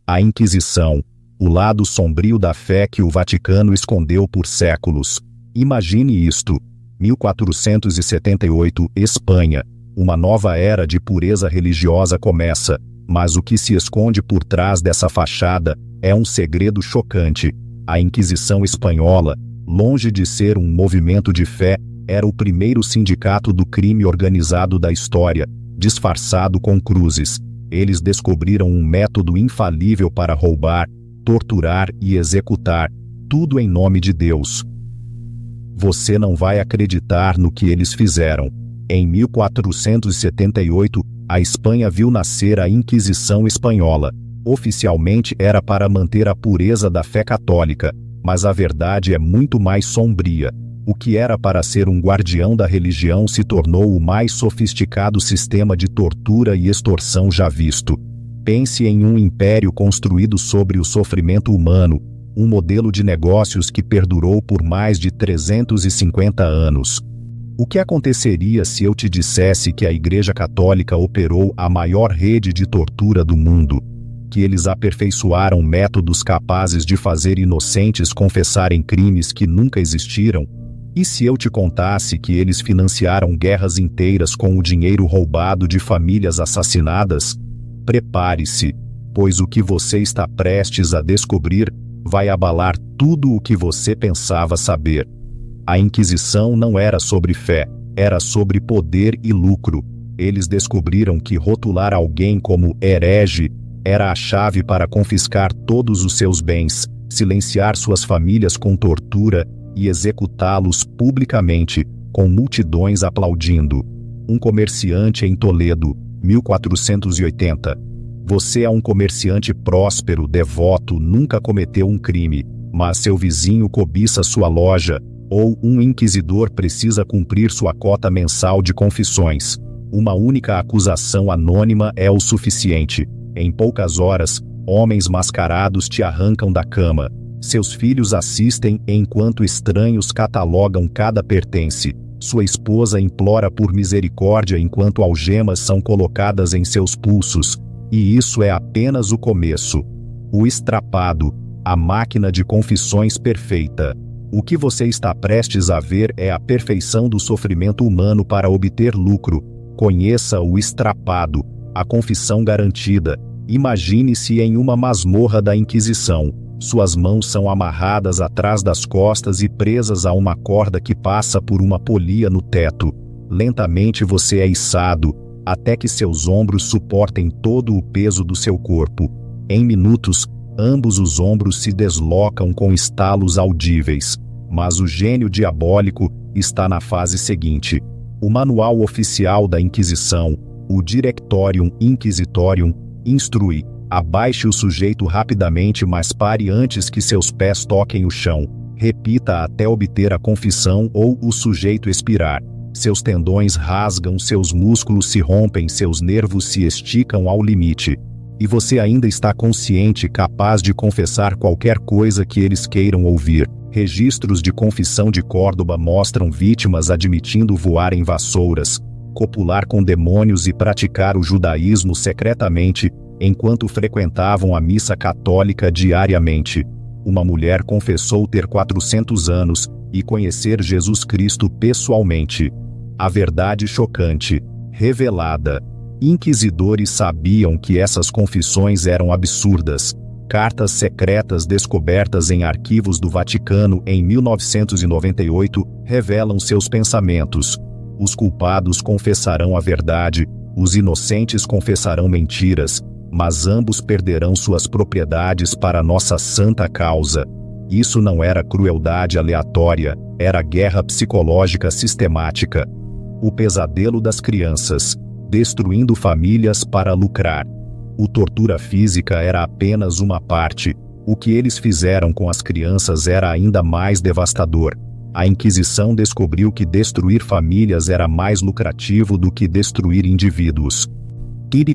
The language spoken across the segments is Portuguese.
A Inquisição, o lado sombrio da fé que o Vaticano escondeu por séculos. Imagine isto: 1478, Espanha. Uma nova era de pureza religiosa começa, mas o que se esconde por trás dessa fachada é um segredo chocante. A Inquisição Espanhola, longe de ser um movimento de fé, era o primeiro sindicato do crime organizado da história, disfarçado com cruzes. Eles descobriram um método infalível para roubar, torturar e executar, tudo em nome de Deus. Você não vai acreditar no que eles fizeram. Em 1478, a Espanha viu nascer a Inquisição Espanhola. Oficialmente era para manter a pureza da fé católica, mas a verdade é muito mais sombria. O que era para ser um guardião da religião se tornou o mais sofisticado sistema de tortura e extorsão já visto. Pense em um império construído sobre o sofrimento humano, um modelo de negócios que perdurou por mais de 350 anos. O que aconteceria se eu te dissesse que a Igreja Católica operou a maior rede de tortura do mundo? Que eles aperfeiçoaram métodos capazes de fazer inocentes confessarem crimes que nunca existiram? E se eu te contasse que eles financiaram guerras inteiras com o dinheiro roubado de famílias assassinadas? Prepare-se, pois o que você está prestes a descobrir vai abalar tudo o que você pensava saber. A Inquisição não era sobre fé, era sobre poder e lucro. Eles descobriram que rotular alguém como herege era a chave para confiscar todos os seus bens, silenciar suas famílias com tortura e executá-los publicamente, com multidões aplaudindo. Um comerciante em Toledo, 1480. Você é um comerciante próspero, devoto, nunca cometeu um crime, mas seu vizinho cobiça sua loja, ou um inquisidor precisa cumprir sua cota mensal de confissões. Uma única acusação anônima é o suficiente. Em poucas horas, homens mascarados te arrancam da cama. Seus filhos assistem enquanto estranhos catalogam cada pertence. Sua esposa implora por misericórdia enquanto algemas são colocadas em seus pulsos. E isso é apenas o começo. O estrapado, a máquina de confissões perfeita. O que você está prestes a ver é a perfeição do sofrimento humano para obter lucro. Conheça o estrapado, a confissão garantida. Imagine-se em uma masmorra da Inquisição. Suas mãos são amarradas atrás das costas e presas a uma corda que passa por uma polia no teto. Lentamente você é içado, até que seus ombros suportem todo o peso do seu corpo. Em minutos, ambos os ombros se deslocam com estalos audíveis. Mas o gênio diabólico está na fase seguinte. O manual oficial da Inquisição, o Directorium Inquisitorium, instrui: abaixe o sujeito rapidamente, mas pare antes que seus pés toquem o chão. Repita até obter a confissão ou o sujeito expirar. Seus tendões rasgam, seus músculos se rompem, seus nervos se esticam ao limite. E você ainda está consciente, capaz de confessar qualquer coisa que eles queiram ouvir. Registros de confissão de Córdoba mostram vítimas admitindo voar em vassouras, copular com demônios e praticar o judaísmo secretamente, enquanto frequentavam a missa católica diariamente. Uma mulher confessou ter 400 anos e conhecer Jesus Cristo pessoalmente. A verdade chocante, revelada. Inquisidores sabiam que essas confissões eram absurdas. Cartas secretas descobertas em arquivos do Vaticano em 1998 revelam seus pensamentos. Os culpados confessarão a verdade, os inocentes confessarão mentiras, mas ambos perderão suas propriedades para nossa santa causa. Isso não era crueldade aleatória, era guerra psicológica sistemática. O pesadelo das crianças, destruindo famílias para lucrar. O tortura física era apenas uma parte. O que eles fizeram com as crianças era ainda mais devastador. A Inquisição descobriu que destruir famílias era mais lucrativo do que destruir indivíduos.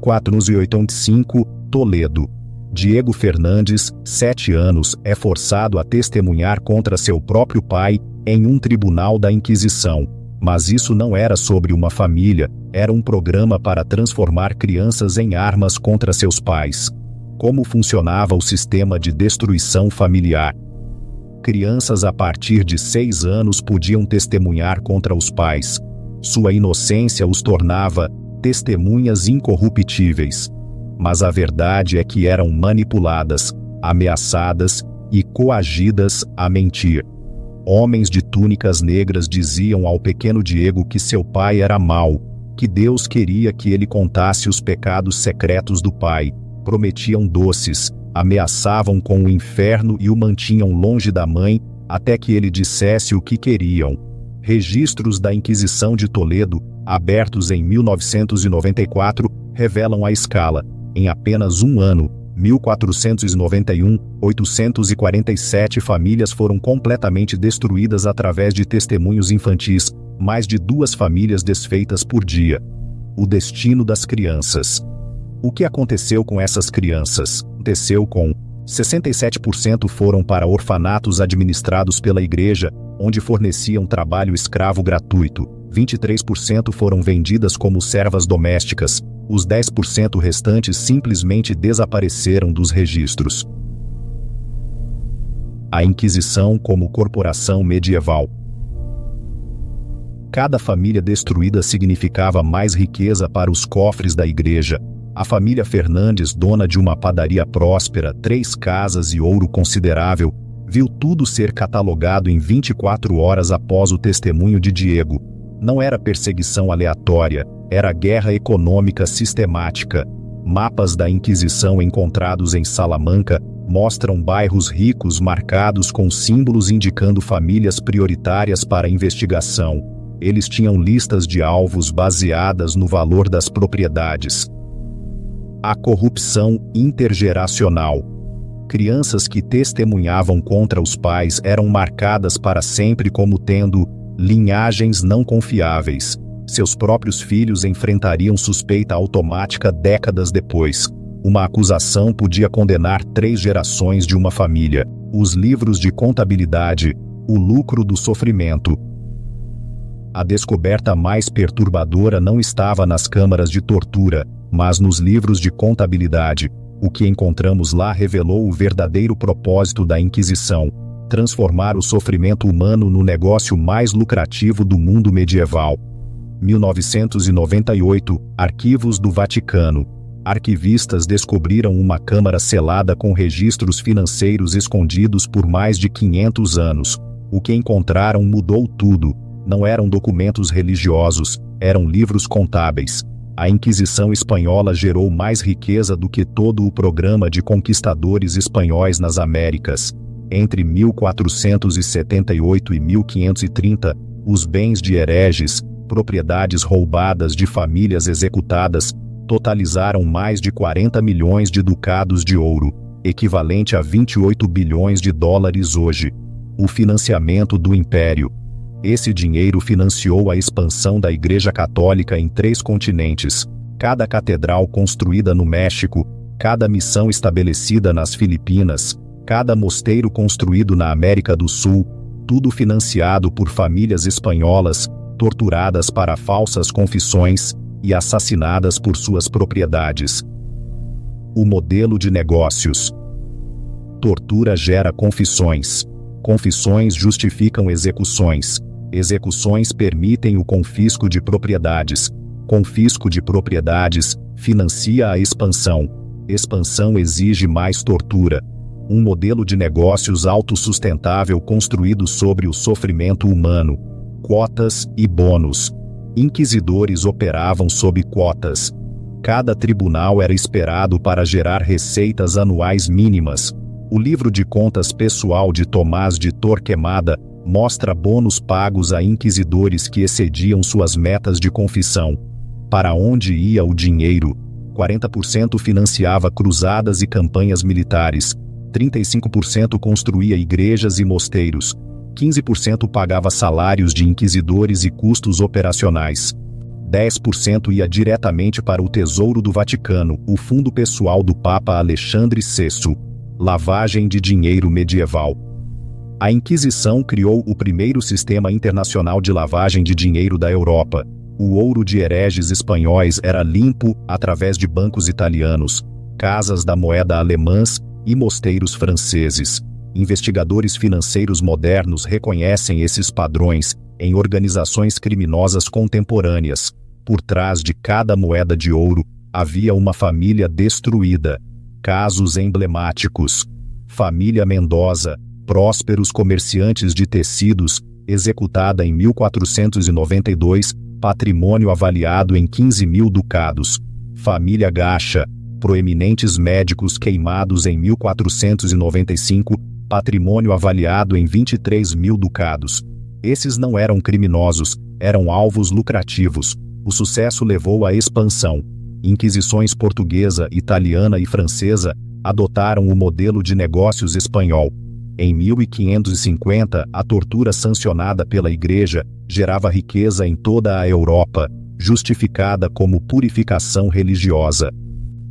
485, Toledo. Diego Fernandes, 7 anos, é forçado a testemunhar contra seu próprio pai em um tribunal da Inquisição. Mas isso não era sobre uma família, era um programa para transformar crianças em armas contra seus pais. Como funcionava o sistema de destruição familiar? Crianças a partir de 6 anos podiam testemunhar contra os pais. Sua inocência os tornava testemunhas incorruptíveis. Mas a verdade é que eram manipuladas, ameaçadas e coagidas a mentir. Homens de túnicas negras diziam ao pequeno Diego que seu pai era mau, que Deus queria que ele contasse os pecados secretos do pai, prometiam doces, ameaçavam com o inferno e o mantinham longe da mãe, até que ele dissesse o que queriam. Registros da Inquisição de Toledo, abertos em 1994, revelam a escala. Em apenas um ano, 1491, 847 famílias foram completamente destruídas através de testemunhos infantis, mais de 2 famílias desfeitas por dia. O destino das crianças. O que aconteceu com essas crianças? Aconteceu com 67% foram para orfanatos administrados pela igreja, onde forneciam trabalho escravo gratuito. 23% foram vendidas como servas domésticas. Os 10% restantes simplesmente desapareceram dos registros. A Inquisição como corporação medieval. Cada família destruída significava mais riqueza para os cofres da igreja. A família Fernandes, dona de uma padaria próspera, 3 casas e ouro considerável, viu tudo ser catalogado em 24 horas após o testemunho de Diego. Não era perseguição aleatória, era guerra econômica sistemática. Mapas da Inquisição encontrados em Salamanca mostram bairros ricos marcados com símbolos indicando famílias prioritárias para a investigação. Eles tinham listas de alvos baseadas no valor das propriedades. A corrupção intergeracional. Crianças que testemunhavam contra os pais eram marcadas para sempre como tendo linhagens não confiáveis. Seus próprios filhos enfrentariam suspeita automática décadas depois. Uma acusação podia condenar 3 gerações de uma família. Os livros de contabilidade, o lucro do sofrimento. A descoberta mais perturbadora não estava nas câmaras de tortura, mas nos livros de contabilidade. O que encontramos lá revelou o verdadeiro propósito da Inquisição: transformar o sofrimento humano no negócio mais lucrativo do mundo medieval. 1998, Arquivos do Vaticano. Arquivistas descobriram uma câmara selada com registros financeiros escondidos por mais de 500 anos. O que encontraram mudou tudo. Não eram documentos religiosos, eram livros contábeis. A Inquisição espanhola gerou mais riqueza do que todo o programa de conquistadores espanhóis nas Américas. Entre 1478 e 1530, os bens de hereges, propriedades roubadas de famílias executadas, totalizaram mais de 40 milhões de ducados de ouro, equivalente a 28 bilhões de dólares hoje. O financiamento do Império. Esse dinheiro financiou a expansão da Igreja Católica em 3 continentes, cada catedral construída no México, cada missão estabelecida nas Filipinas, cada mosteiro construído na América do Sul, tudo financiado por famílias espanholas, torturadas para falsas confissões e assassinadas por suas propriedades. O modelo de negócios. Tortura gera confissões. Confissões justificam execuções. Execuções permitem o confisco de propriedades. Confisco de propriedades financia a expansão. Expansão exige mais tortura. Um modelo de negócios autossustentável construído sobre o sofrimento humano. Quotas e bônus. Inquisidores operavam sob quotas. Cada tribunal era esperado para gerar receitas anuais mínimas. O livro de contas pessoal de Tomás de Torquemada mostra bônus pagos a inquisidores que excediam suas metas de confissão. Para onde ia o dinheiro? 40% financiava cruzadas e campanhas militares, 35% construía igrejas e mosteiros, 15% pagava salários de inquisidores e custos operacionais. 10% ia diretamente para o Tesouro do Vaticano, o fundo pessoal do Papa Alexandre VI. Lavagem de dinheiro medieval. A Inquisição criou o primeiro sistema internacional de lavagem de dinheiro da Europa. O ouro de hereges espanhóis era limpo através de bancos italianos. casas da moeda alemãs e mosteiros franceses. Investigadores financeiros modernos reconhecem esses padrões em organizações criminosas contemporâneas. Por trás de cada moeda de ouro, havia uma família destruída. Casos emblemáticos: família Mendoza, prósperos comerciantes de tecidos, executada em 1492, patrimônio avaliado em 15 mil ducados. Família Gacha, proeminentes médicos queimados em 1495, patrimônio avaliado em 23 mil ducados. Esses não eram criminosos, eram alvos lucrativos. O sucesso levou à expansão. Inquisições portuguesa, italiana e francesa adotaram o modelo de negócios espanhol. Em 1550, a tortura sancionada pela Igreja gerava riqueza em toda a Europa, justificada como purificação religiosa.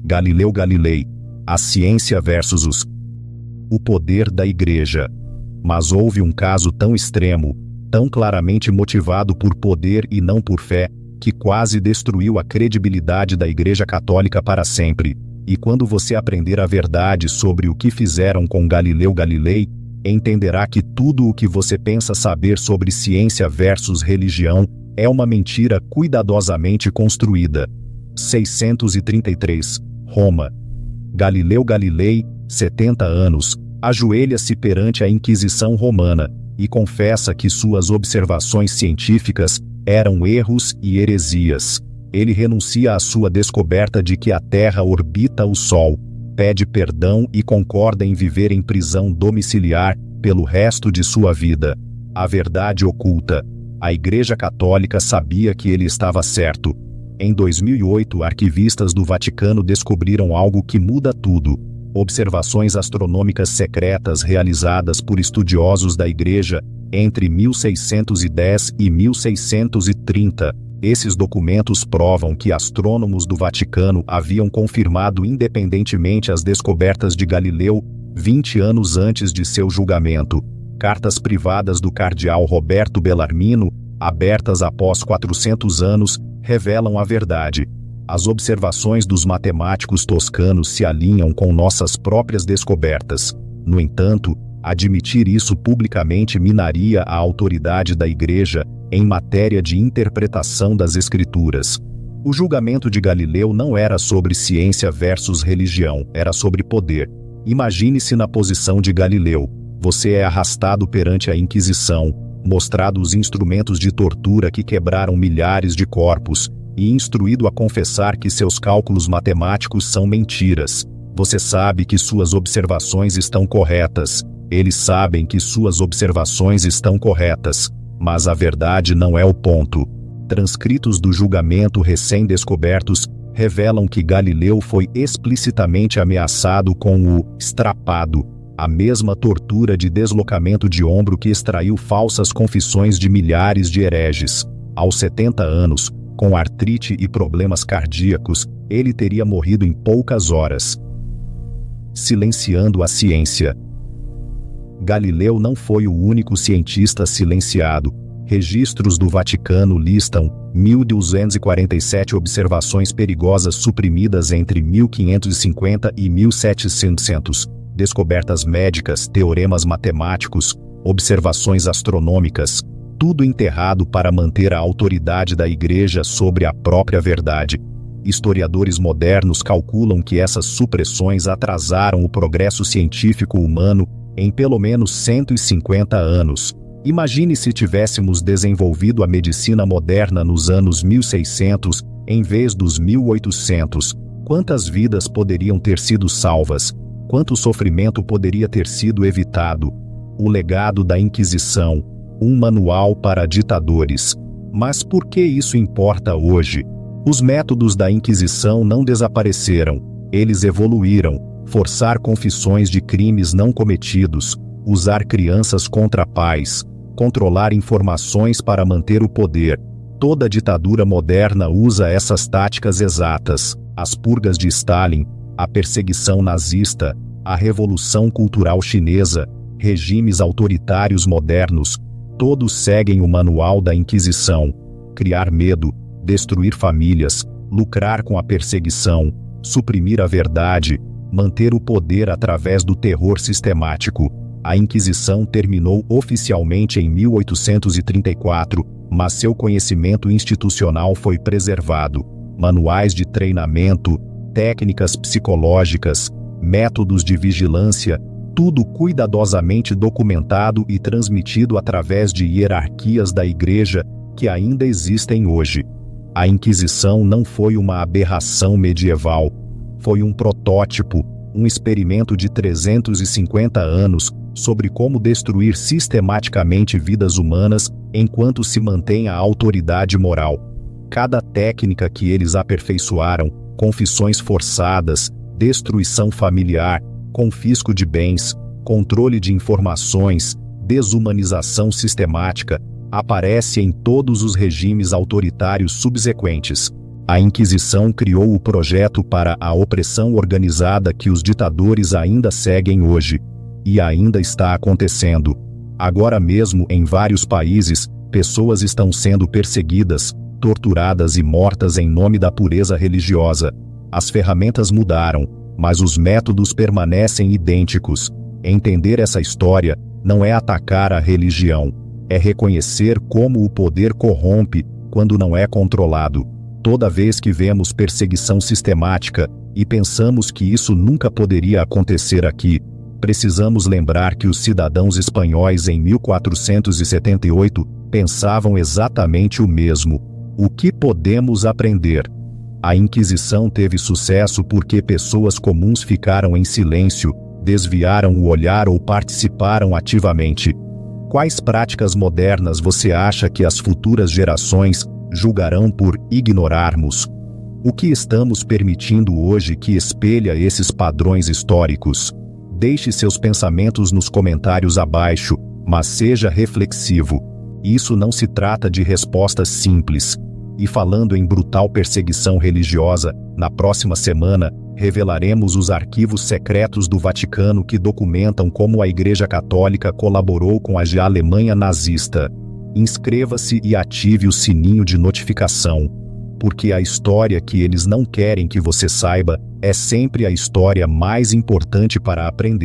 Galileu Galilei, a ciência versus o poder da Igreja. Mas houve um caso tão extremo, tão claramente motivado por poder e não por fé, que quase destruiu a credibilidade da Igreja Católica para sempre. E quando você aprender a verdade sobre o que fizeram com Galileu Galilei, entenderá que tudo o que você pensa saber sobre ciência versus religião é uma mentira cuidadosamente construída. 633, Roma. Galileu Galilei, 70 anos, ajoelha-se perante a Inquisição Romana e confessa que suas observações científicas eram erros e heresias. Ele renuncia à sua descoberta de que a Terra orbita o Sol, pede perdão e concorda em viver em prisão domiciliar pelo resto de sua vida. A verdade oculta. A Igreja Católica sabia que ele estava certo. Em 2008, arquivistas do Vaticano descobriram algo que muda tudo. Observações astronômicas secretas realizadas por estudiosos da Igreja entre 1610 e 1630. Esses documentos provam que astrônomos do Vaticano haviam confirmado independentemente as descobertas de Galileu 20 anos antes de seu julgamento. Cartas privadas do cardeal Roberto Bellarmino, abertas após 400 anos, revelam a verdade. As observações dos matemáticos toscanos se alinham com nossas próprias descobertas. No entanto, admitir isso publicamente minaria a autoridade da Igreja em matéria de interpretação das Escrituras. O julgamento de Galileu não era sobre ciência versus religião, era sobre poder. Imagine-se na posição de Galileu. Você é arrastado perante a Inquisição, mostrado os instrumentos de tortura que quebraram milhares de corpos, e instruído a confessar que seus cálculos matemáticos são mentiras. Você sabe que suas observações estão corretas. Eles sabem que suas observações estão corretas. Mas a verdade não é o ponto. Transcritos do julgamento recém-descobertos revelam que Galileu foi explicitamente ameaçado com o estrapado, a mesma tortura de deslocamento de ombro que extraiu falsas confissões de milhares de hereges. Aos 70 anos, com artrite e problemas cardíacos, ele teria morrido em poucas horas. Silenciando a ciência. Galileu não foi o único cientista silenciado. Registros do Vaticano listam 1.247 observações perigosas suprimidas entre 1550 e 1700. Descobertas médicas, teoremas matemáticos, observações astronômicas, tudo enterrado para manter a autoridade da Igreja sobre a própria verdade. Historiadores modernos calculam que essas supressões atrasaram o progresso científico humano em pelo menos 150 anos. Imagine se tivéssemos desenvolvido a medicina moderna nos anos 1600, em vez dos 1800. Quantas vidas poderiam ter sido salvas? Quanto sofrimento poderia ter sido evitado? O legado da Inquisição, um manual para ditadores. Mas por que isso importa hoje? Os métodos da Inquisição não desapareceram, eles evoluíram. Forçar confissões de crimes não cometidos, usar crianças contra pais, controlar informações para manter o poder. Toda ditadura moderna usa essas táticas exatas. As purgas de Stalin, a perseguição nazista, a Revolução Cultural Chinesa, regimes autoritários modernos, todos seguem o manual da Inquisição. Criar medo, destruir famílias, lucrar com a perseguição, suprimir a verdade, manter o poder através do terror sistemático. A Inquisição terminou oficialmente em 1834, mas seu conhecimento institucional foi preservado. Manuais de treinamento, técnicas psicológicas, métodos de vigilância, tudo cuidadosamente documentado e transmitido através de hierarquias da Igreja que ainda existem hoje. A Inquisição não foi uma aberração medieval, foi um protótipo, um experimento de 350 anos sobre como destruir sistematicamente vidas humanas enquanto se mantém a autoridade moral. Cada técnica que eles aperfeiçoaram, confissões forçadas, destruição familiar, confisco de bens, controle de informações, desumanização sistemática, aparece em todos os regimes autoritários subsequentes. A Inquisição criou o projeto para a opressão organizada que os ditadores ainda seguem hoje. E ainda está acontecendo. Agora mesmo, em vários países, pessoas estão sendo perseguidas, torturadas e mortas em nome da pureza religiosa. As ferramentas mudaram, mas os métodos permanecem idênticos. Entender essa história não é atacar a religião, é reconhecer como o poder corrompe quando não é controlado. Toda vez que vemos perseguição sistemática e pensamos que isso nunca poderia acontecer aqui, precisamos lembrar que os cidadãos espanhóis em 1478 pensavam exatamente o mesmo. O que podemos aprender? A Inquisição teve sucesso porque pessoas comuns ficaram em silêncio, desviaram o olhar ou participaram ativamente. Quais práticas modernas você acha que as futuras gerações julgarão por ignorarmos? O que estamos permitindo hoje que espelha esses padrões históricos? Deixe seus pensamentos nos comentários abaixo, mas seja reflexivo. Isso não se trata de respostas simples. E falando em brutal perseguição religiosa, na próxima semana, revelaremos os arquivos secretos do Vaticano que documentam como a Igreja Católica colaborou com a Alemanha nazista. Inscreva-se e ative o sininho de notificação, porque a história que eles não querem que você saiba é sempre a história mais importante para aprender.